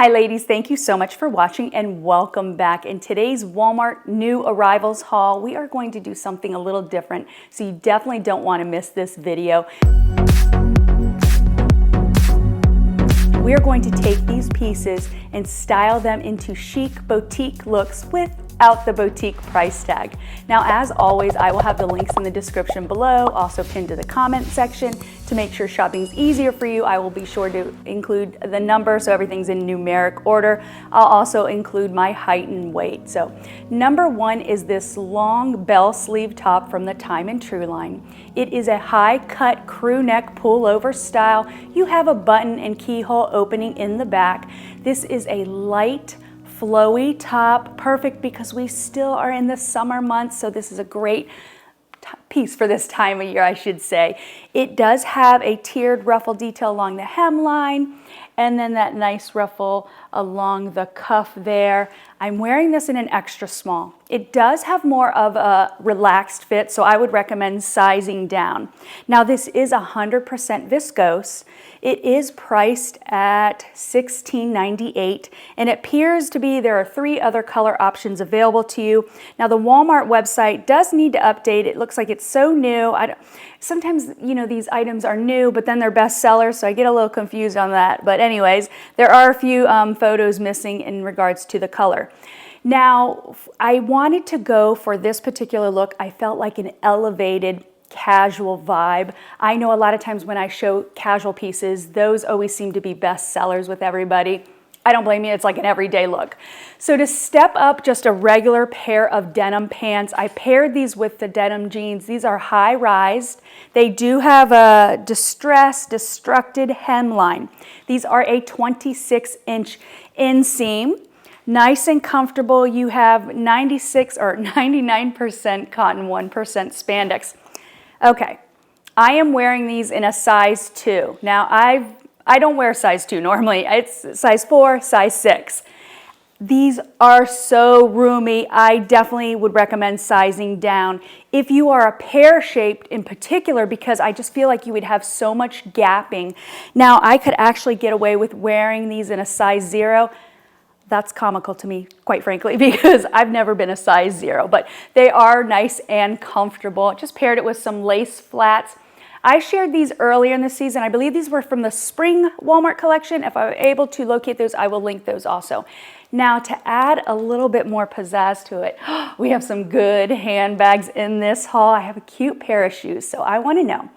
Hi ladies, thank you so much for watching and welcome back. In today's Walmart new arrivals haul, we are going to do something a little different, so you definitely don't want to miss this video. We are going to take these pieces and style them into chic boutique looks without the boutique price tag. Now, as always, I will have the links in the description below, also pinned to the comment section. To make sure shopping is easier for you, I will be sure to include the number so everything's in numeric order. I'll also include my height and weight. So number one is this long bell sleeve top from the Time and True line. It is a high cut crew neck pullover style. You have a button and keyhole opening in the back. This is a light flowy top, perfect because we still are in the summer months, so this is a great piece for this time of year, I should say. It does have a tiered ruffle detail along the hemline and then that nice ruffle along the cuff there. I'm wearing this in an extra small. It does have more of a relaxed fit, so I would recommend sizing down. Now this is 100% viscose. It is priced at $16.98 and it appears to be there are 3 other color options available to you. Now the Walmart website does need to update. It looks like it's so new. Sometimes, you know, these items are new, but then they're bestsellers, so I get a little confused on that. But anyways, there are a few photos missing in regards to the color. Now, I wanted to go for this particular look. I felt like an elevated casual vibe. I know a lot of times when I show casual pieces, those always seem to be best sellers with everybody. I don't blame you, it's like an everyday look. So to step up just a regular pair of denim pants, I paired these with the denim jeans. These are high-rised. They do have a destructed hemline. These are a 26-inch inseam. Nice and comfortable. You have 96 or 99% cotton, 1% spandex. Okay, I am wearing these in a size 2. Now I don't wear size 2 normally. It's size 4, size 6. These are so roomy. I definitely would recommend sizing down. If you are a pear-shaped in particular, because I just feel like you would have so much gapping. Now I could actually get away with wearing these in a size 0. That's comical to me, quite frankly, because I've never been a size 0, but they are nice and comfortable. Just paired it with some lace flats. I shared these earlier in the season. I believe these were from the spring Walmart collection. If I'm able to locate those, I will link those also. Now to add a little bit more pizzazz to it, we have some good handbags in this haul. I have a cute pair of shoes, so I want to know,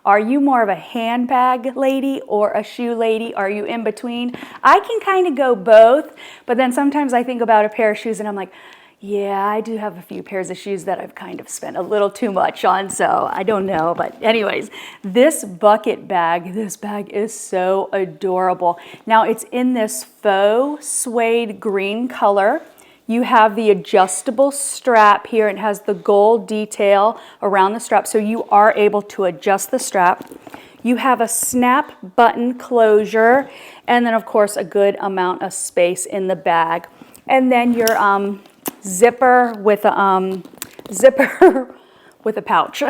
are you more of a handbag lady or a shoe lady? Are you in between? I can kind of go both, but then sometimes I think about a pair of shoes and I'm like, yeah, I do have a few pairs of shoes that I've kind of spent a little too much on, so I don't know. But anyways, this bucket bag, this bag is so adorable. Now it's in this faux suede green color. You have the adjustable strap here. It has the gold detail around the strap, so you are able to adjust the strap. You have a snap button closure, and then of course a good amount of space in the bag. And then your zipper with a pouch.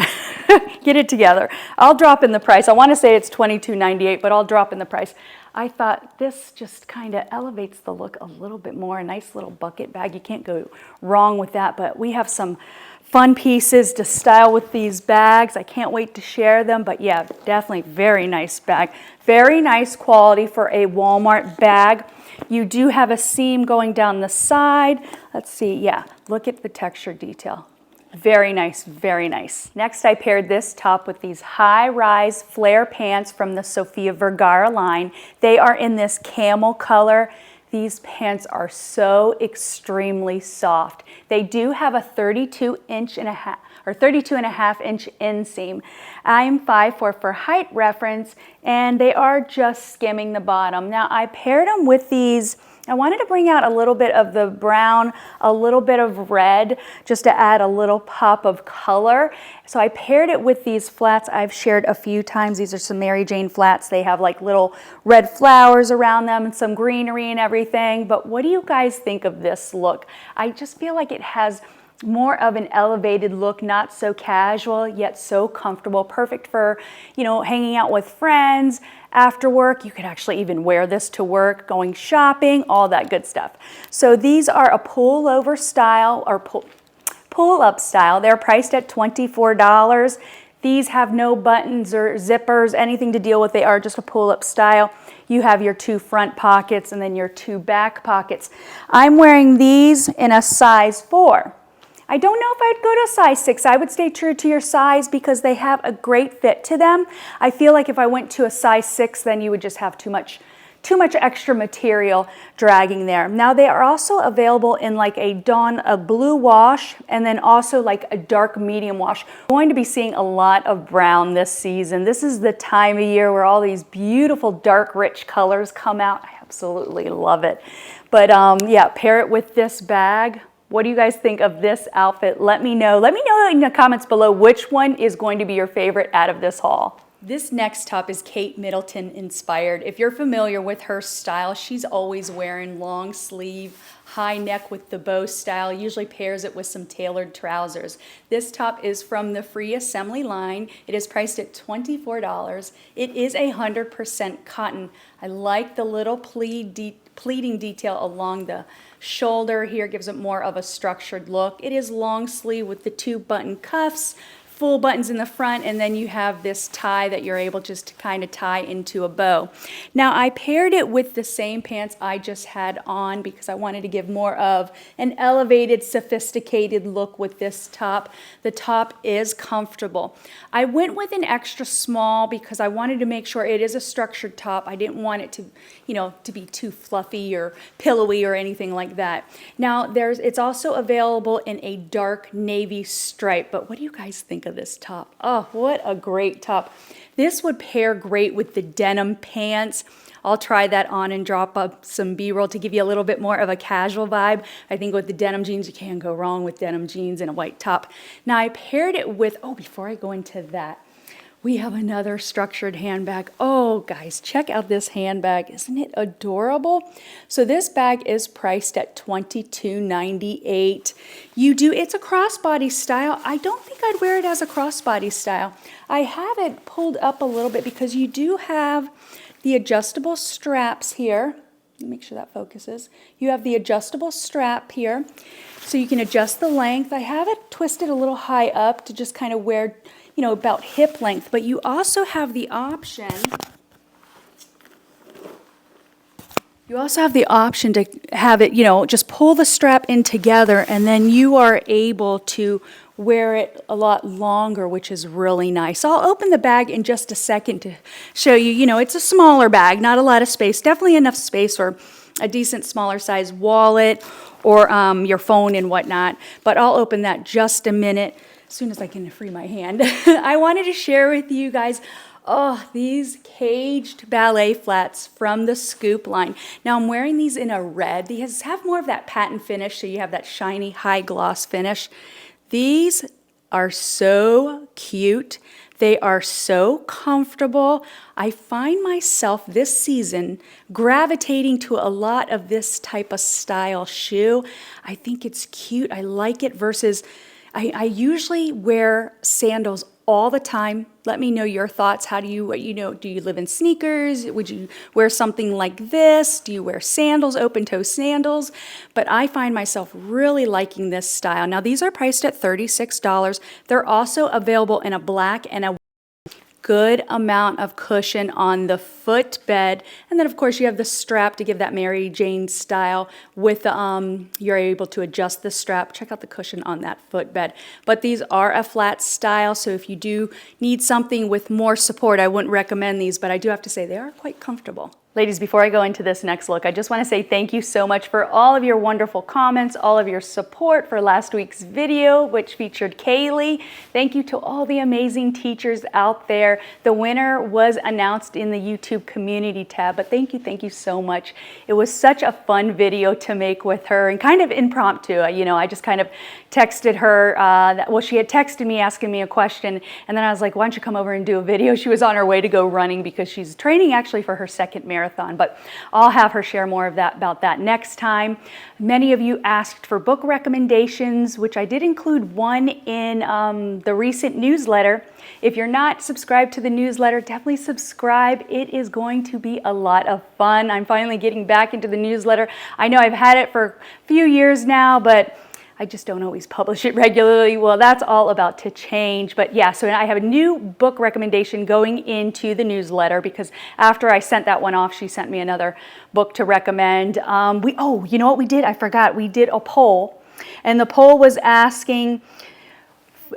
Get it together. I'll drop in the price. I want to say it's $22.98, but I'll drop in the price. I thought this just kind of elevates the look a little bit more. A nice little bucket bag. You can't go wrong with that, but we have some fun pieces to style with these bags. I can't wait to share them, but yeah, definitely very nice bag. Very nice quality for a Walmart bag. You do have a seam going down the side. Let's see, yeah, look at the texture detail. Very nice, very nice. Next, I paired this top with these high-rise flare pants from the Sofia Vergara line. They are in this camel color. These pants are so extremely soft. They do have a 32.5 inch inseam. I'm 5'4" for height reference, and they are just skimming the bottom. Now I paired them with these. I wanted to bring out a little bit of the brown, a little bit of red, just to add a little pop of color. So I paired it with these flats I've shared a few times. These are some Mary Jane flats. They have like little red flowers around them and some greenery and everything. But what do you guys think of this look? I just feel like it has more of an elevated look, not so casual, yet so comfortable. Perfect for, you know, hanging out with friends, after work. You could actually even wear this to work, going shopping, all that good stuff. So these are a pull-over style or pull-up style. They're priced at $24. These have no buttons or zippers, anything to deal with. They are just a pull-up style. You have your 2 front pockets and then your 2 back pockets. I'm wearing these in a size 4. I don't know if I'd go to a size 6. I would stay true to your size because they have a great fit to them. I feel like if I went to a size 6, then you would just have too much extra material dragging there. Now they are also available in like a blue wash and then also like a dark medium wash. We're going to be seeing a lot of brown this season. This is the time of year where all these beautiful dark rich colors come out. I absolutely love it. But yeah, pair it with this bag. What do you guys think of this outfit? Let me know. Let me know in the comments below which one is going to be your favorite out of this haul. This next top is Kate Middleton inspired. If you're familiar with her style, she's always wearing long sleeve, high neck with the bow style, usually pairs it with some tailored trousers. This top is from the Free Assembly line. It is priced at $24. It is 100% cotton. I like the little pleating detail along the shoulder here. Gives it more of a structured look. It is long sleeve with the 2 button cuffs, full buttons in the front, and then you have this tie that you're able just to kind of tie into a bow. Now I paired it with the same pants I just had on because I wanted to give more of an elevated, sophisticated look with this top. The top is comfortable. I went with an extra small because I wanted to make sure it is a structured top. I didn't want it to, to be too fluffy or pillowy or anything like that. Now it's also available in a dark navy stripe, but what do you guys think of this top? Oh, what a great top. This would pair great with the denim pants. I'll try that on and drop up some B-roll to give you a little bit more of a casual vibe. I think with the denim jeans, you can't go wrong with denim jeans and a white top. Now I paired it with, before I go into that, we have another structured handbag. Oh, guys, check out this handbag. Isn't it adorable? So this bag is priced at $22.98. It's a crossbody style. I don't think I'd wear it as a crossbody style. I have it pulled up a little bit because you do have the adjustable straps here. Let me make sure that focuses. You have the adjustable strap here, so you can adjust the length. I have it twisted a little high up to just kind of wear about hip length, but you also have the option to have it, just pull the strap in together and then you are able to wear it a lot longer, which is really nice. I'll open the bag in just a second to show you, it's a smaller bag, not a lot of space, definitely enough space for a decent smaller size wallet or your phone and whatnot, but I'll open that just a minute. As soon as I can free my hand. I wanted to share with you guys, these caged ballet flats from the Scoop line. Now I'm wearing these in a red. These have more of that patent finish, so you have that shiny high gloss finish. These are so cute. They are so comfortable. I find myself this season gravitating to a lot of this type of style shoe. I think it's cute. I like it versus I usually wear sandals all the time. Let me know your thoughts. How do you live in sneakers? Would you wear something like this? Do you wear sandals, open-toe sandals? But I find myself really liking this style. Now, these are priced at $36. They're also available in a black and a good amount of cushion on the footbed, and then of course you have the strap to give that Mary Jane style with you're able to adjust the strap. Check out the cushion on that footbed. But these are a flat style, so if you do need something with more support, I wouldn't recommend these, but I do have to say they are quite comfortable. Ladies, before I go into this next look, I just want to say thank you so much for all of your wonderful comments, all of your support for last week's video, which featured Kaylee. Thank you to all the amazing teachers out there. The winner was announced in the YouTube community tab, but thank you so much. It was such a fun video to make with her and kind of impromptu. I just kind of texted her, she had texted me asking me a question, and then I was like, why don't you come over and do a video? She was on her way to go running because she's training actually for her second marathon. marathon, but I'll have her share more of that about that next time. Many of you asked for book recommendations, which I did include one in the recent newsletter. If you're not subscribed to the newsletter, definitely subscribe. It is going to be a lot of fun. I'm finally getting back into the newsletter. I know I've had it for a few years now, but I just don't always publish it regularly. Well, that's all about to change. But yeah, so I have a new book recommendation going into the newsletter because after I sent that one off, she sent me another book to recommend. Oh, you know what we did? I forgot. We did a poll, and the poll was asking,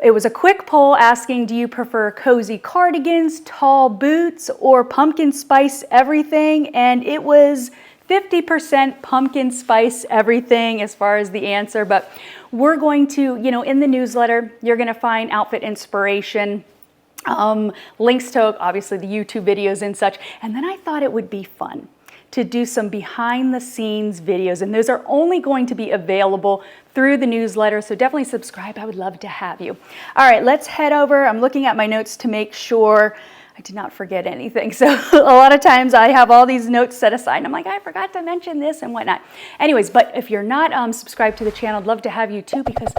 it was a quick poll asking, do you prefer cozy cardigans, tall boots, or pumpkin spice everything? And it was 50% pumpkin spice everything as far as the answer, but we're going to, in the newsletter, you're going to find outfit inspiration, links to obviously the YouTube videos and such. And then I thought it would be fun to do some behind the scenes videos, and those are only going to be available through the newsletter, so definitely subscribe. I would love to have you. All right, let's head over. I'm looking at my notes to make sure I did not forget anything. So a lot of times I have all these notes set aside and I'm like, I forgot to mention this and whatnot. Anyways, but if you're not subscribed to the channel, I'd love to have you too, because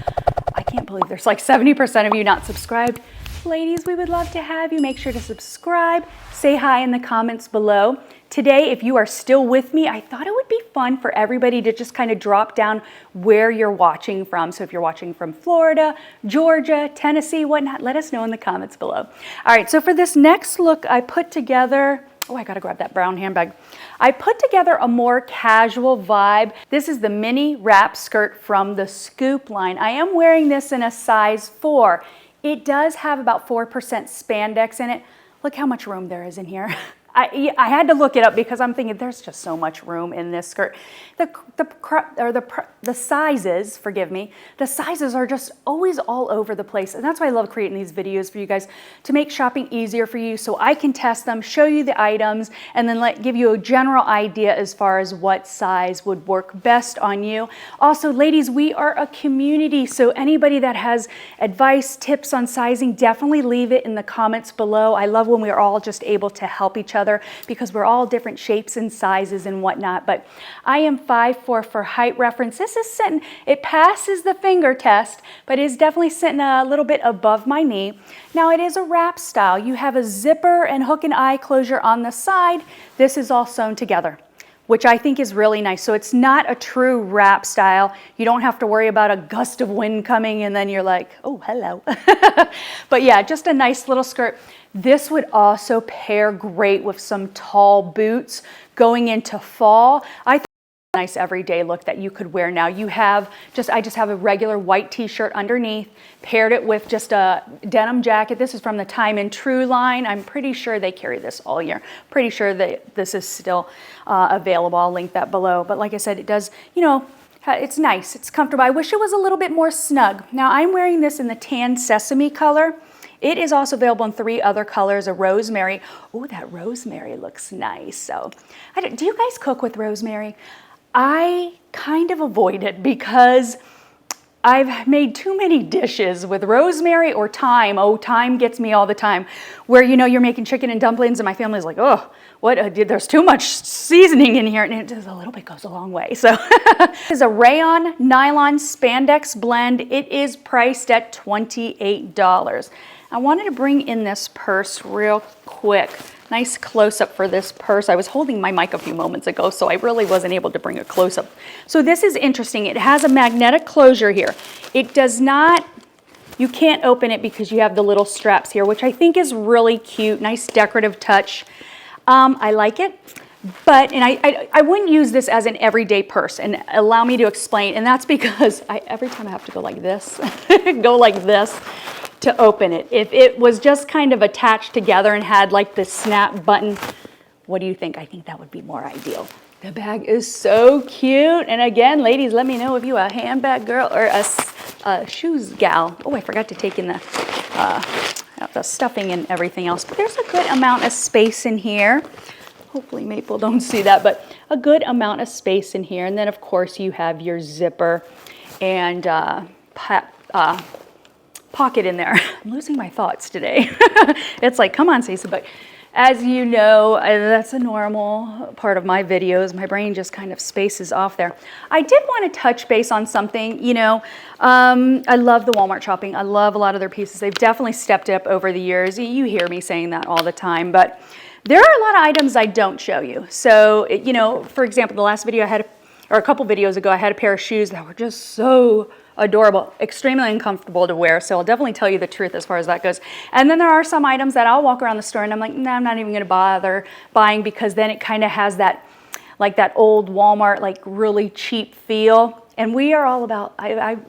I can't believe there's like 70% of you not subscribed. Ladies, we would love to have you. Make sure to subscribe. Say hi in the comments below. Today, if you are still with me, I thought it would be fun for everybody to just kind of drop down where you're watching from. So if you're watching from Florida, Georgia, Tennessee, whatnot, let us know in the comments below. All right, so for this next look, I put together, oh, I gotta grab that brown handbag. I put together a more casual vibe. This is the mini wrap skirt from the Scoop line. I am wearing this in a size 4. It does have about 4% spandex in it. Look how much room there is in here. I had to look it up because I'm thinking there's just so much room in this skirt. The sizes, forgive me, the sizes are just always all over the place. And that's why I love creating these videos for you guys, to make shopping easier for you so I can test them, show you the items, and then give you a general idea as far as what size would work best on you. Also, ladies, we are a community, so anybody that has advice, tips on sizing, definitely leave it in the comments below. I love when we're all just able to help each other, because we're all different shapes and sizes and whatnot. But I am 5'4" for height reference. This is sitting, it passes the finger test, but is definitely sitting a little bit above my knee. Now it is a wrap style. You have a zipper and hook and eye closure on the side. This is all sewn together, which I think is really nice. So it's not a true wrap style. You don't have to worry about a gust of wind coming and then you're like, oh, hello. But yeah, just a nice little skirt. This would also pair great with some tall boots going into fall. I think it's a nice everyday look that you could wear now. You have I just have a regular white t-shirt underneath, paired it with just a denim jacket. This is from the Time and True line. I'm pretty sure they carry this all year. Pretty sure that this is still available. I'll link that below. But like I said, it does, it's nice. It's comfortable. I wish it was a little bit more snug. Now I'm wearing this in the tan sesame color. It is also available in 3 other colors, a rosemary. Oh, that rosemary looks nice. So, do you guys cook with rosemary? I kind of avoid it because I've made too many dishes with rosemary or thyme. Oh, thyme gets me all the time. Where, you're making chicken and dumplings and my family's like, oh, what? There's too much seasoning in here. And it just a little bit goes a long way. So this is a rayon nylon spandex blend. It is priced at $28. I wanted to bring in this purse real quick. Nice close-up for this purse. I was holding my mic a few moments ago, so I really wasn't able to bring a close-up. So this is interesting. It has a magnetic closure here. It does not, you can't open it because you have the little straps here, which I think is really cute. Nice decorative touch. I like it. But, and I wouldn't use this as an everyday purse, and allow me to explain. And that's because every time I have to go like this, to open it. If it was just kind of attached together and had like the snap button, what do you think? I think that would be more ideal. The bag is so cute. And again, ladies, let me know if you're a handbag girl or a shoes gal. Oh, I forgot to take in the stuffing and everything else. But there's a good amount of space in here. Hopefully Maple don't see that, but a good amount of space in here. And then of course you have your zipper and pocket in there. I'm losing my thoughts today. It's like, come on, Stacey, but as you know, that's a normal part of my videos. My brain just kind of spaces off there. I did want to touch base on something, you know, I love the Walmart shopping. I love a lot of their pieces. They've definitely stepped up over the years. You hear me saying that all the time, but there are a lot of items I don't show you. So, you know, for example, the last video I had, or a couple videos ago, I had a pair of shoes that were just so adorable, extremely uncomfortable to wear. So I'll definitely tell you the truth as far as that goes. And then there are some items that I'll walk around the store and I'm like, nah, I'm not even gonna bother buying, because then it kind of has that, like that old Walmart, like really cheap feel. And we are all about,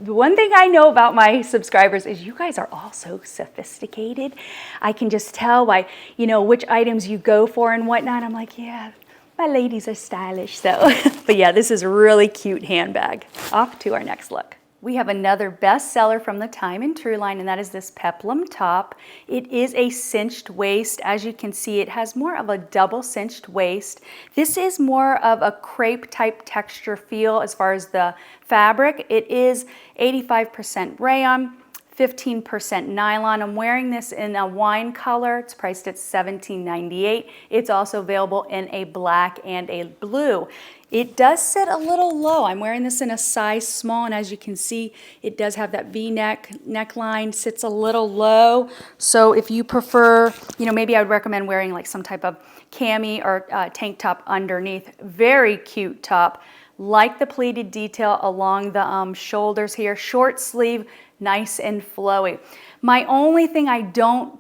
one thing I know about my subscribers is you guys are all so sophisticated. I can just tell by, you know, which items you go for and whatnot. I'm like, yeah, my ladies are stylish, so. But yeah, this is a really cute handbag. Off to our next look. We have another bestseller from the Time and True line, and that is this Peplum top. It is a cinched waist. As you can see, it has more of a double cinched waist. This is more of a crepe type texture feel as far as the fabric. It is 85% rayon, 15% nylon. I'm wearing this in a wine color. It's priced at $17.98. It's also available in a black and a blue. It does sit a little low. I'm wearing this in a size small, and as you can see, it does have that V-neck neckline, sits a little low. So if you prefer, you know, maybe I would recommend wearing like some type of cami or tank top underneath. Very cute top. Like the pleated detail along the shoulders here. Short sleeve, nice and flowy. My only thing I don't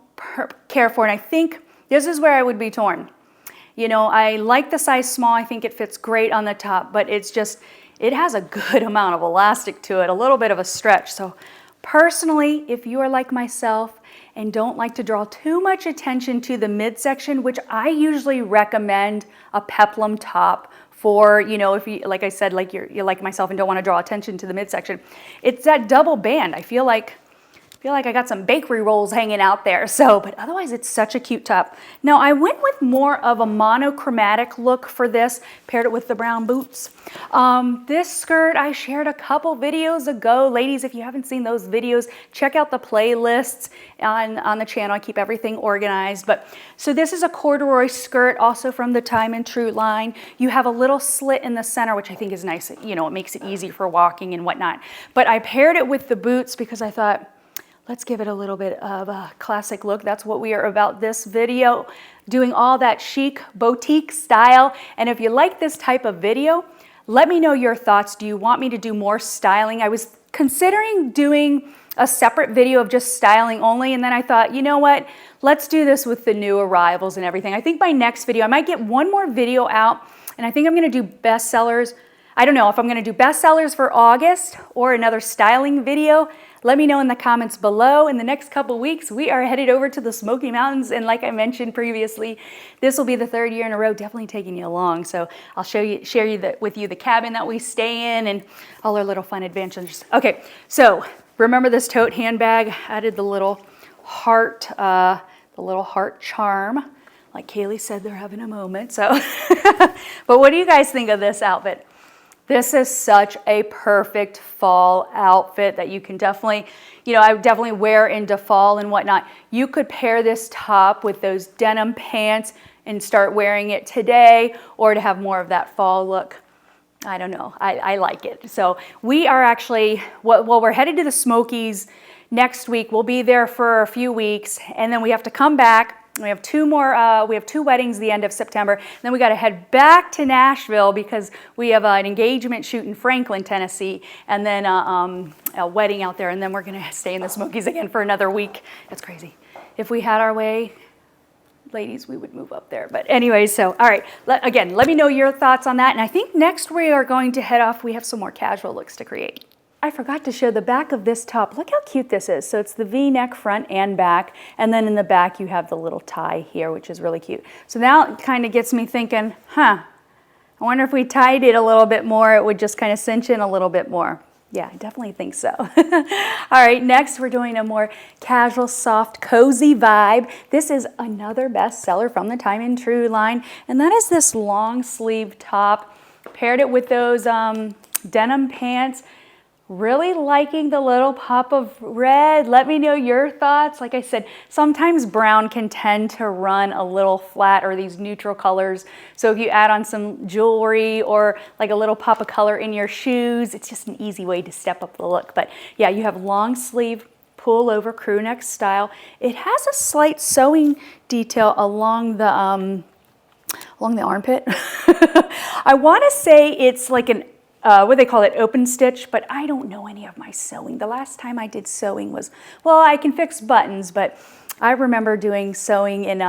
care for, and I think this is where I would be torn. You know, I like the size small. I think it fits great on the top, but it's just, it has a good amount of elastic to it, a little bit of a stretch. So personally, if you are like myself and don't like to draw too much attention to the midsection, which I usually recommend a Peplum top for, you know, if you, like I said, like you're like myself and don't want to draw attention to the midsection, it's that double band. I feel like I got some bakery rolls hanging out there. So, but otherwise it's such a cute top. Now I went with more of a monochromatic look for this, paired it with the brown boots. This skirt I shared a couple videos ago. Ladies, if you haven't seen those videos, check out the playlists on the channel. I keep everything organized. But so this is a corduroy skirt, also from the Time and True line. You have a little slit in the center, which I think is nice. You know, it makes it easy for walking and whatnot. But I paired it with the boots because I thought, let's give it a little bit of a classic look. That's what we are about this video, doing all that chic boutique style. And if you like this type of video, let me know your thoughts. Do you want me to do more styling? I was considering doing a separate video of just styling only, and then I thought, you know what? Let's do this with the new arrivals and everything. I think my next video, I might get one more video out, and I think I'm gonna do bestsellers. I don't know if I'm gonna do bestsellers for August or another styling video. Let me know in the comments below. In the next couple weeks, we are headed over to the Smoky Mountains. And like I mentioned previously, this will be the 3rd year in a row, definitely taking you along. So I'll share with you the cabin that we stay in and all our little fun adventures. Okay, so remember this tote handbag? Added the little heart charm. Like Kaylee said, they're having a moment. So, but what do you guys think of this outfit? This is such a perfect fall outfit that you can definitely, you know, I would definitely wear into fall and whatnot. You could pair this top with those denim pants and start wearing it today, or to have more of that fall look. I don't know, I like it. So we are actually, well, we're headed to the Smokies next week. We'll be there for a few weeks, and then we have to come back. We have 2 more, we have 2 weddings the end of September. Then we got to head back to Nashville because we have an engagement shoot in Franklin, Tennessee, and then a wedding out there. And then we're going to stay in the Smokies again for another week. That's crazy. If we had our way, ladies, we would move up there. But anyway, so, all right. Again, let me know your thoughts on that. And I think next we are going to head off. We have some more casual looks to create. I forgot to show the back of this top. Look how cute this is. So it's the V-neck front and back, and then in the back you have the little tie here, which is really cute. So now it kind of gets me thinking, I wonder if we tied it a little bit more, it would just kind of cinch in a little bit more. Yeah, I definitely think so. All right, next we're doing a more casual, soft, cozy vibe. This is another bestseller from the Time and True line, and that is this long sleeve top. Paired it with those denim pants. Really liking the little pop of red. Let me know your thoughts. Like I said, sometimes brown can tend to run a little flat, or these neutral colors. So if you add on some jewelry or like a little pop of color in your shoes, it's just an easy way to step up the look. But yeah, you have long sleeve, pull over crew neck style. It has a slight sewing detail along the armpit. I want to say it's like an what they call it, open stitch, but I don't know any of my sewing. The last time I did sewing was, well, I can fix buttons, but I remember doing sewing in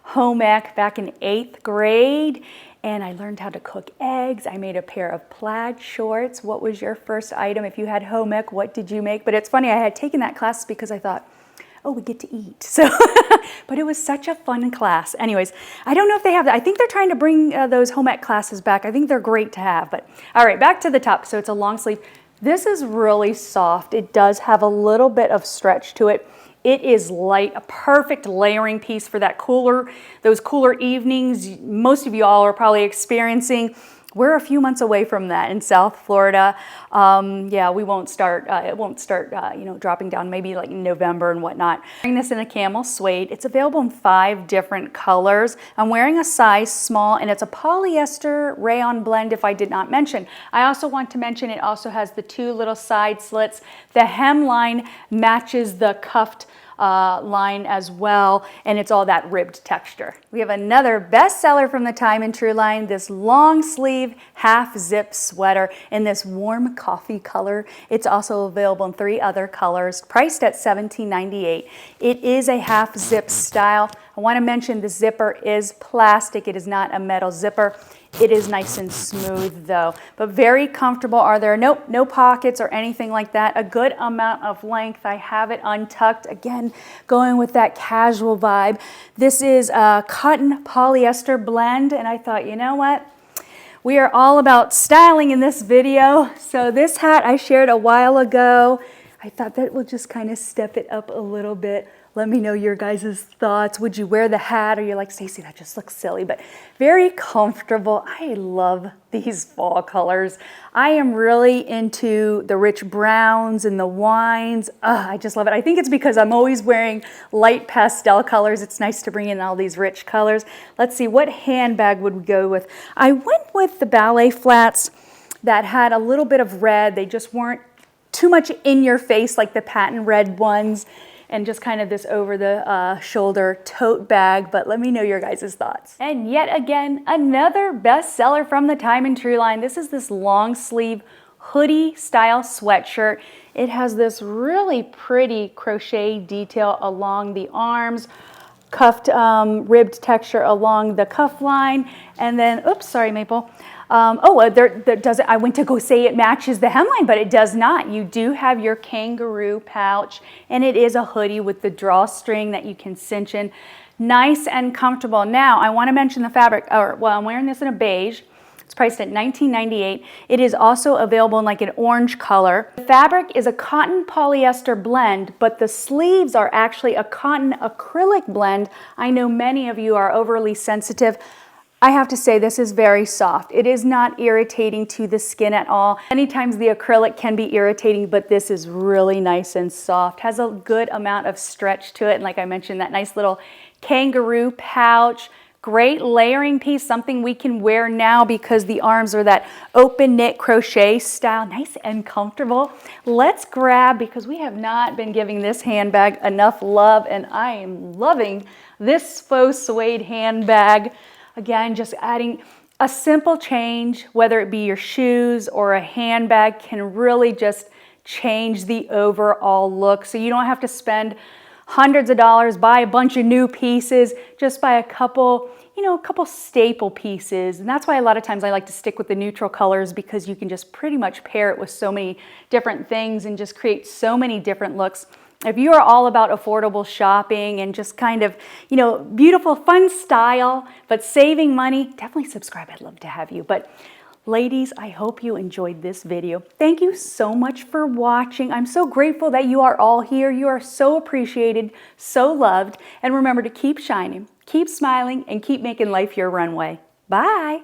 home ec back in 8th grade, and I learned how to cook eggs. I made a pair of plaid shorts. What was your first item? If you had home ec, what did you make? But it's funny, I had taken that class because I thought, oh, we get to eat. So, but it was such a fun class. Anyways, I don't know if they have that. I think they're trying to bring those home ec classes back. I think they're great to have. But all right, back to the top. So it's a long sleeve. This is really soft. It does have a little bit of stretch to it. It is light, a perfect layering piece for that those cooler evenings most of you all are probably experiencing. We're a few months away from that in South Florida. Yeah, we won't start, it won't start, you know, dropping down maybe like in November and whatnot. I'm wearing this in a camel suede. It's available in 5 different colors. I'm wearing a size small, and it's a polyester rayon blend, if I did not mention. I also want to mention it also has the 2 little side slits. The hemline matches the cuffed line as well, and it's all that ribbed texture. We have another bestseller from the Time and True line, this long sleeve half zip sweater in this warm coffee color. It's also available in 3 other colors, priced at $17.98. It is a half zip style. I want to mention the zipper is plastic. It is not a metal zipper. It is nice and smooth though, but very comfortable. Are there no pockets or anything like that? A good amount of length. I have it untucked. Again, going with that casual vibe. This is a cotton polyester blend, and I thought, you know what? We are all about styling in this video. So this hat I shared a while ago. I thought that will just kind of step it up a little bit. Let me know your guys' thoughts. Would you wear the hat, or you're like, Stacey, that just looks silly, but very comfortable. I love these fall colors. I am really into the rich browns and the wines. I just love it. I think it's because I'm always wearing light pastel colors. It's nice to bring in all these rich colors. Let's see, what handbag would we go with? I went with the ballet flats that had a little bit of red. They just weren't too much in your face like the patent red ones, and just kind of this over the shoulder tote bag. But let me know your guys' thoughts. And yet again, another bestseller from the Time and True line. This is this long sleeve hoodie style sweatshirt. It has this really pretty crochet detail along the arms, cuffed ribbed texture along the cuff line, and then, oops, sorry, Maple. I went to go say it matches the hemline, but it does not. You do have your kangaroo pouch, and it is a hoodie with the drawstring that you can cinch in. Nice and comfortable. Now, I want to mention the fabric. I'm wearing this in a beige. It's priced at $19.98. It is also available in like an orange color. The fabric is a cotton polyester blend, but the sleeves are actually a cotton acrylic blend. I know many of you are overly sensitive. I have to say this is very soft. It is not irritating to the skin at all. Many times the acrylic can be irritating, but this is really nice and soft. Has a good amount of stretch to it. And like I mentioned, that nice little kangaroo pouch. Great layering piece, something we can wear now because the arms are that open knit crochet style, nice and comfortable. Let's grab, because we have not been giving this handbag enough love, and I am loving this faux suede handbag. Again, just adding a simple change, whether it be your shoes or a handbag, can really just change the overall look. So you don't have to spend hundreds of dollars, buy a bunch of new pieces, just buy a couple, a couple staple pieces. And that's why a lot of times I like to stick with the neutral colors, because you can just pretty much pair it with so many different things and just create so many different looks. If you are all about affordable shopping and just kind of, beautiful, fun style, but saving money, definitely subscribe. I'd love to have you. But ladies, I hope you enjoyed this video. Thank you so much for watching. I'm so grateful that you are all here. You are so appreciated, so loved. And remember to keep shining, keep smiling, and keep making life your runway. Bye.